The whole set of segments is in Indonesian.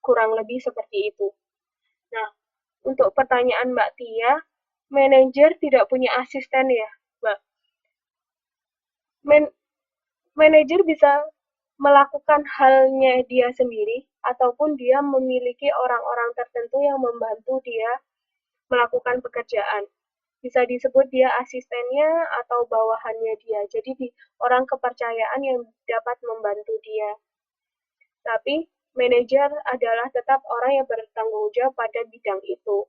kurang lebih seperti itu. Nah, untuk pertanyaan Mbak Tia, manajer tidak punya asisten ya, Mbak? Manajer bisa melakukan halnya dia sendiri, ataupun dia memiliki orang-orang tertentu yang membantu dia melakukan pekerjaan. Bisa disebut dia asistennya atau bawahannya dia. Jadi orang kepercayaan yang dapat membantu dia. Tapi manajer adalah tetap orang yang bertanggung jawab pada bidang itu.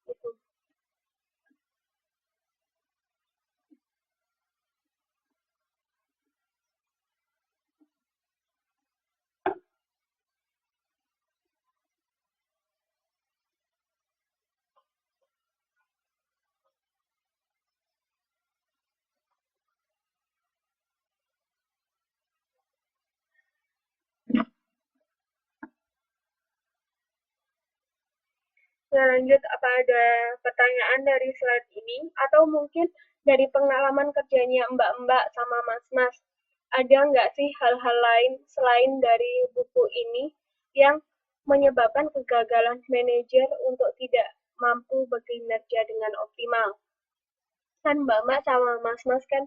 Itu. Lanjut, apa ada pertanyaan dari slide ini? Atau mungkin dari pengalaman kerjanya mbak-mbak sama mas-mas, ada nggak sih hal-hal lain selain dari buku ini yang menyebabkan kegagalan manajer untuk tidak mampu bekerja dengan optimal? Kan mbak-mbak sama mas-mas kan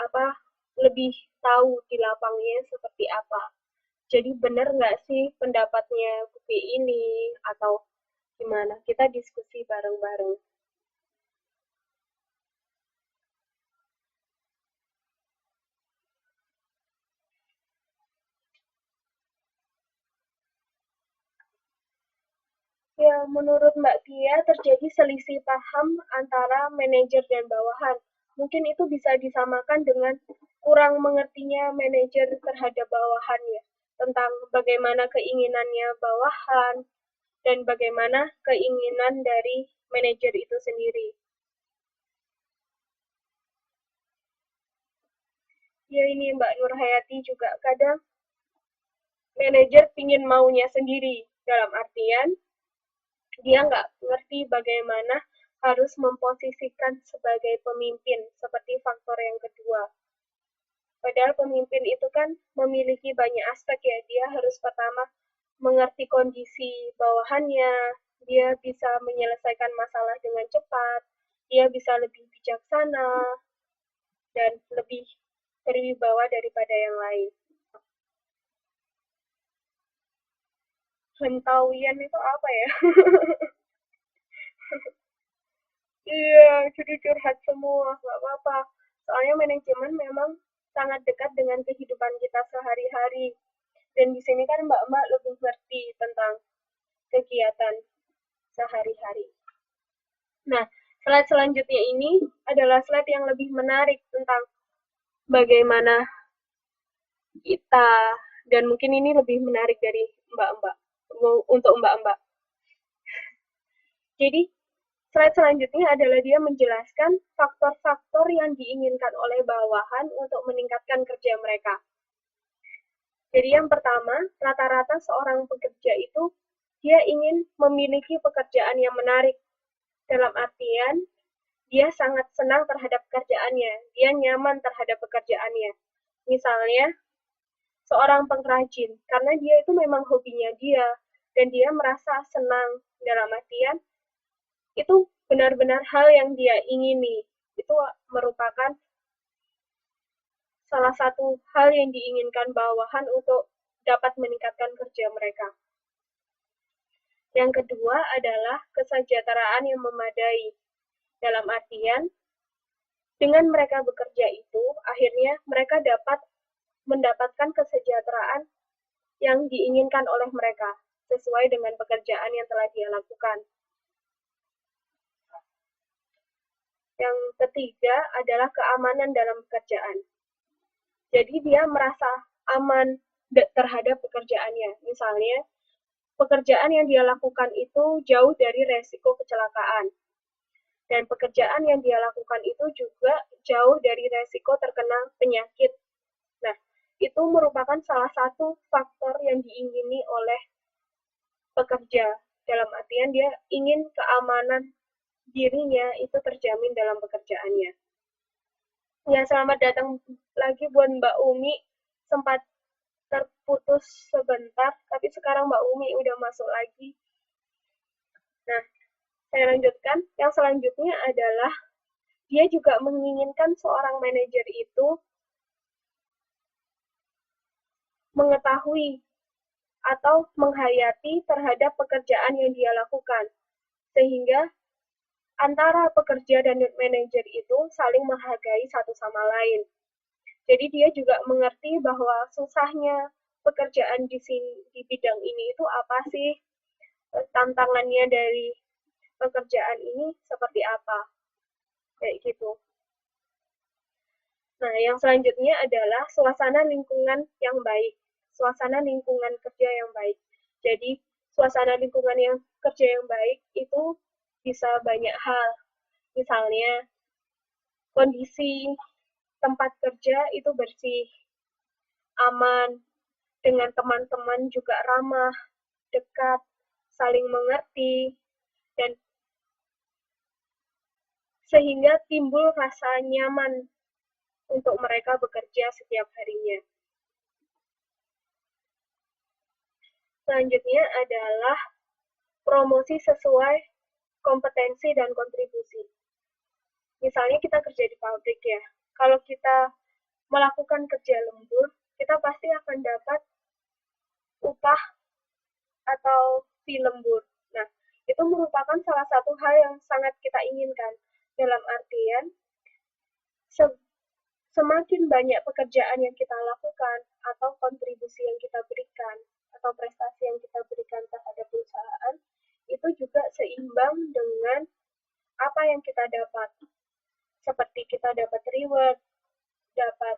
apa lebih tahu di lapangnya seperti apa. Jadi benar nggak sih pendapatnya buku ini atau gimana? Kita diskusi bareng-bareng. Ya, menurut Mbak Tia terjadi selisih paham antara manajer dan bawahan. Mungkin itu bisa disamakan dengan kurang mengertinya manajer terhadap bawahannya, tentang bagaimana keinginannya bawahan dan bagaimana keinginan dari manajer itu sendiri. Ya ini Mbak Nurhayati juga kadang manajer pingin maunya sendiri, dalam artian dia nggak ngerti bagaimana harus memposisikan sebagai pemimpin, seperti faktor yang kedua. Padahal pemimpin itu kan memiliki banyak aspek ya. Dia harus pertama mengerti kondisi bawahannya, dia bisa menyelesaikan masalah dengan cepat, dia bisa lebih bijaksana, dan lebih berwibawa daripada yang lain. Hentawian itu apa ya? Iya, jadi curhat semua, nggak apa-apa. Soalnya manajemen memang sangat dekat dengan kehidupan kita sehari-hari. Dan di sini kan mbak-mbak lebih ngerti tentang kegiatan sehari-hari. Nah, slide selanjutnya ini adalah slide yang lebih menarik tentang bagaimana kita, dan mungkin ini lebih menarik dari mbak-mbak, untuk mbak-mbak. Jadi, slide selanjutnya adalah dia menjelaskan faktor-faktor yang diinginkan oleh bawahan untuk meningkatkan kerja mereka. Jadi yang pertama, rata-rata seorang pekerja itu dia ingin memiliki pekerjaan yang menarik. Dalam artian, dia sangat senang terhadap pekerjaannya, dia nyaman terhadap pekerjaannya. Misalnya, seorang pengrajin, karena dia itu memang hobinya dia, dan dia merasa senang dalam artian, itu benar-benar hal yang dia ingini. Itu merupakan salah satu hal yang diinginkan bawahan untuk dapat meningkatkan kerja mereka. Yang kedua adalah kesejahteraan yang memadai. Dalam artian, dengan mereka bekerja itu, akhirnya mereka dapat mendapatkan kesejahteraan yang diinginkan oleh mereka, sesuai dengan pekerjaan yang telah dia lakukan. Yang ketiga adalah keamanan dalam pekerjaan. Jadi dia merasa aman terhadap pekerjaannya. Misalnya, pekerjaan yang dia lakukan itu jauh dari resiko kecelakaan. Dan pekerjaan yang dia lakukan itu juga jauh dari resiko terkena penyakit. Nah, itu merupakan salah satu faktor yang diingini oleh pekerja. Dalam artian dia ingin keamanan dirinya itu terjamin dalam pekerjaannya. Ya, selamat datang lagi buat Mbak Umi. Sempat terputus sebentar, tapi sekarang Mbak Umi udah masuk lagi. Nah, saya lanjutkan. Yang selanjutnya adalah dia juga menginginkan seorang manajer itu mengetahui atau menghayati terhadap pekerjaan yang dia lakukan, sehingga antara pekerja dan manajer itu saling menghargai satu sama lain. Jadi dia juga mengerti bahwa susahnya pekerjaan di sini di bidang ini itu apa sih, tantangannya dari pekerjaan ini seperti apa, kayak gitu. Nah, yang selanjutnya adalah suasana lingkungan yang baik, suasana lingkungan kerja yang baik. Jadi, suasana lingkungan yang kerja yang baik itu bisa banyak hal. Misalnya, kondisi tempat kerja itu bersih, aman, dengan teman-teman juga ramah, dekat, saling mengerti, dan sehingga timbul rasa nyaman untuk mereka bekerja setiap harinya. Selanjutnya adalah promosi sesuai kompetensi dan kontribusi. Misalnya kita kerja di pabrik ya, kalau kita melakukan kerja lembur, kita pasti akan dapat upah atau fee lembur. Nah, itu merupakan salah satu hal yang sangat kita inginkan. Dalam artian, semakin banyak pekerjaan yang kita lakukan atau kontribusi yang kita berikan atau prestasi yang kita berikan terhadap perusahaan, itu juga seimbang dengan apa yang kita dapat. Seperti kita dapat reward, dapat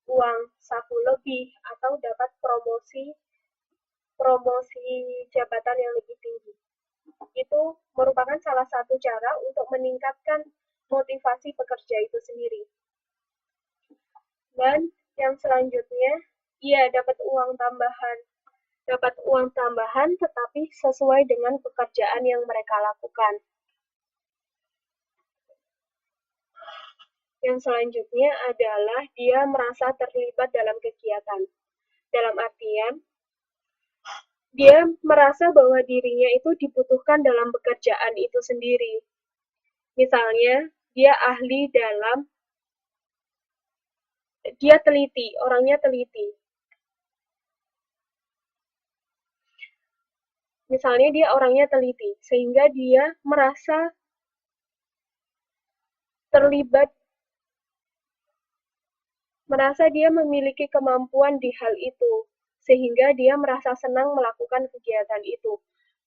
uang saku lebih, atau dapat promosi promosi jabatan yang lebih tinggi. Itu merupakan salah satu cara untuk meningkatkan motivasi pekerja itu sendiri. Dan yang selanjutnya, ia dapat uang tambahan. Dapat uang tambahan tetapi sesuai dengan pekerjaan yang mereka lakukan. Yang selanjutnya adalah dia merasa terlibat dalam kegiatan. Dalam artian, dia merasa bahwa dirinya itu dibutuhkan dalam pekerjaan itu sendiri. Misalnya, dia ahli dalam, dia teliti, orangnya teliti. Misalnya dia orangnya teliti, sehingga dia merasa terlibat, merasa dia memiliki kemampuan di hal itu, sehingga dia merasa senang melakukan kegiatan itu.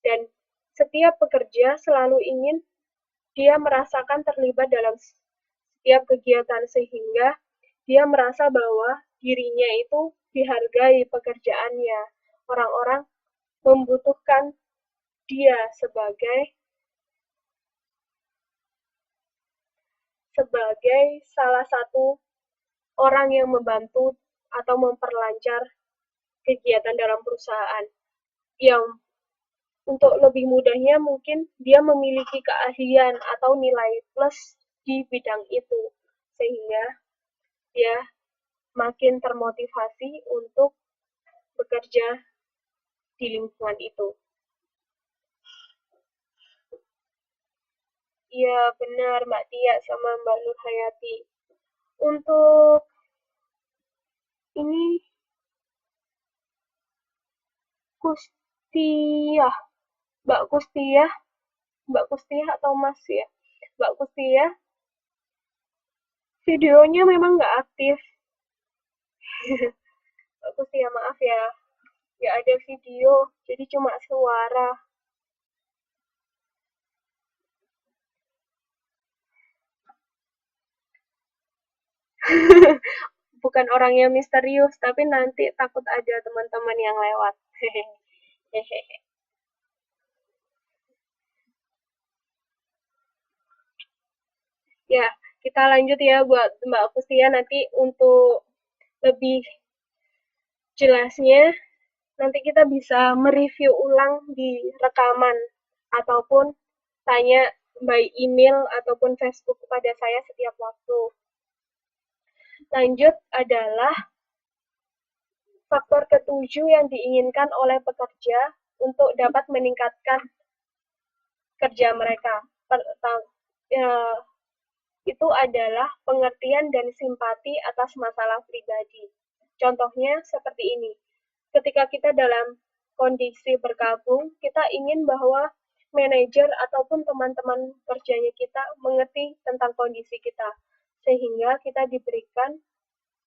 Dan setiap pekerja selalu ingin dia merasakan terlibat dalam setiap kegiatan, sehingga dia merasa bahwa dirinya itu dihargai pekerjaannya. Orang-orang membutuhkan dia sebagai salah satu orang yang membantu atau memperlancar kegiatan dalam perusahaan. Yang untuk lebih mudahnya mungkin dia memiliki keahlian atau nilai plus di bidang itu, sehingga dia makin termotivasi untuk bekerja di lingkungan itu. Iya benar Mbak Tia sama Mbak Nur Hayati. Untuk ini Kustiah, Mbak Kustiah, Mbak Kustiah atau Mas ya? Mbak Kustiah, videonya memang nggak aktif. Mbak Kustiah maaf ya, nggak ada video, jadi cuma suara. Bukan orang yang misterius, tapi nanti takut ada teman-teman yang lewat. Hehehe. Ya, kita lanjut ya buat Mbak Kustia nanti untuk lebih jelasnya nanti kita bisa mereview ulang di rekaman ataupun tanya by email ataupun Facebook kepada saya setiap waktu. Lanjut adalah faktor ketujuh yang diinginkan oleh pekerja untuk dapat meningkatkan kerja mereka. Itu adalah pengertian dan simpati atas masalah pribadi. Contohnya seperti ini. Ketika kita dalam kondisi bergabung, kita ingin bahwa manajer ataupun teman-teman kerjanya kita mengerti tentang kondisi kita, sehingga kita diberikan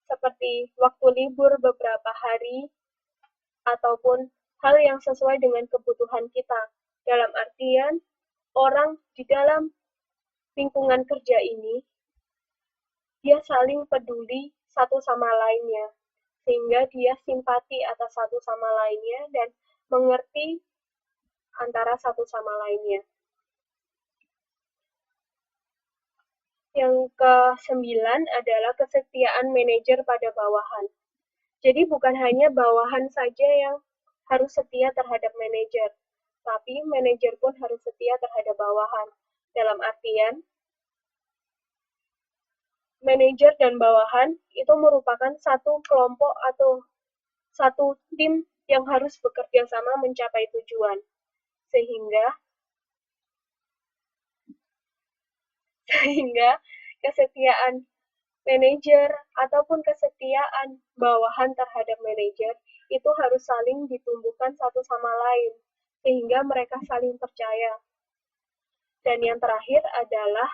seperti waktu libur beberapa hari ataupun hal yang sesuai dengan kebutuhan kita. Dalam artian, orang di dalam lingkungan kerja ini, dia saling peduli satu sama lainnya, sehingga dia simpati atas satu sama lainnya dan mengerti antara satu sama lainnya. Yang ke-9 adalah kesetiaan manajer pada bawahan. Jadi bukan hanya bawahan saja yang harus setia terhadap manajer, tapi manajer pun harus setia terhadap bawahan. Dalam artian, manajer dan bawahan itu merupakan satu kelompok atau satu tim yang harus bekerja sama mencapai tujuan. Sehingga kesetiaan manajer ataupun kesetiaan bawahan terhadap manajer itu harus saling ditumbuhkan satu sama lain, sehingga mereka saling percaya. Dan yang terakhir adalah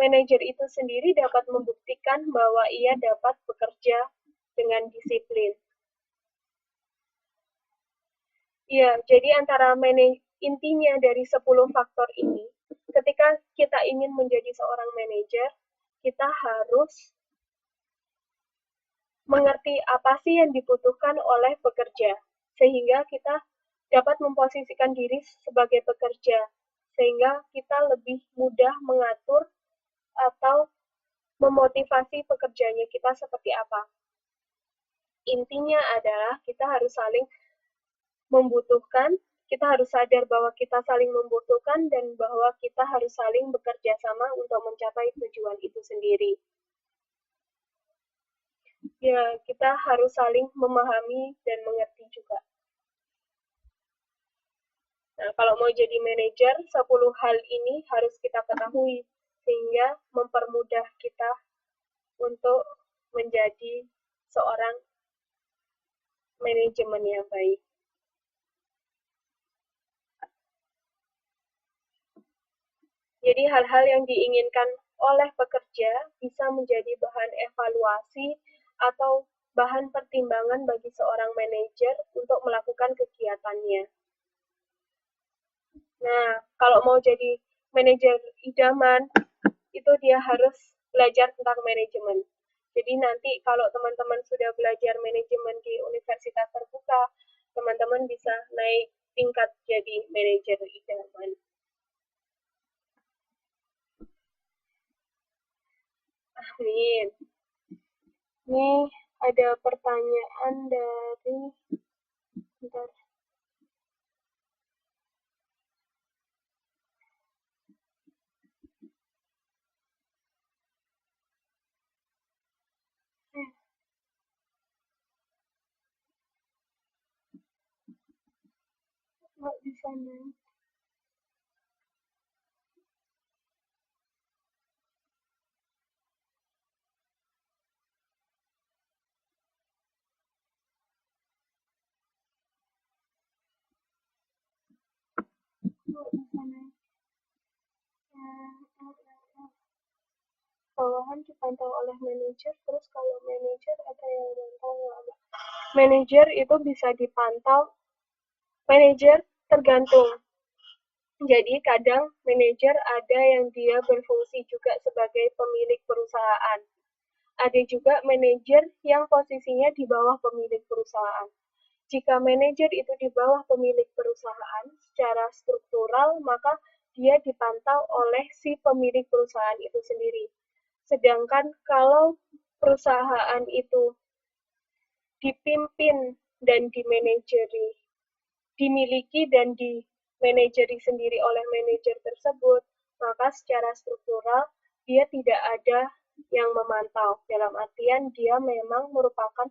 manajer itu sendiri dapat membuktikan bahwa ia dapat bekerja dengan disiplin. Ya, jadi intinya dari 10 faktor ini, ketika kita ingin menjadi seorang manajer, kita harus mengerti apa sih yang dibutuhkan oleh pekerja, sehingga kita dapat memposisikan diri sebagai pekerja, sehingga kita lebih mudah mengatur atau memotivasi pekerjanya kita seperti apa. Intinya adalah kita harus saling membutuhkan, kita harus sadar bahwa kita saling membutuhkan dan bahwa kita harus saling bekerja sama untuk mencapai tujuan itu sendiri. Ya, kita harus saling memahami dan mengerti juga. Nah, kalau mau jadi manajer, 10 hal ini harus kita ketahui, sehingga mempermudah kita untuk menjadi seorang manajemen yang baik. Jadi hal-hal yang diinginkan oleh pekerja bisa menjadi bahan evaluasi atau bahan pertimbangan bagi seorang manajer untuk melakukan kegiatannya. Nah, kalau mau jadi manajer idaman, itu dia harus belajar tentang manajemen. Jadi nanti kalau teman-teman sudah belajar manajemen di universitas terbuka, teman-teman bisa naik tingkat jadi manajer idaman. Amin. Ini ada pertanyaan dari bentar. Nggak bisa nih. Bawahan dipantau oleh manajer, terus kalau manajer ada yang mantau nggak? Manajer itu bisa dipantau, manajer tergantung. Jadi kadang manajer ada yang dia berfungsi juga sebagai pemilik perusahaan. Ada juga manajer yang posisinya di bawah pemilik perusahaan. Jika manajer itu di bawah pemilik perusahaan secara struktural, maka dia dipantau oleh si pemilik perusahaan itu sendiri. Sedangkan kalau perusahaan itu dipimpin dan dimanajeri, dimiliki dan dimanajeri sendiri oleh manajer tersebut, maka secara struktural dia tidak ada yang memantau. Dalam artian dia memang merupakan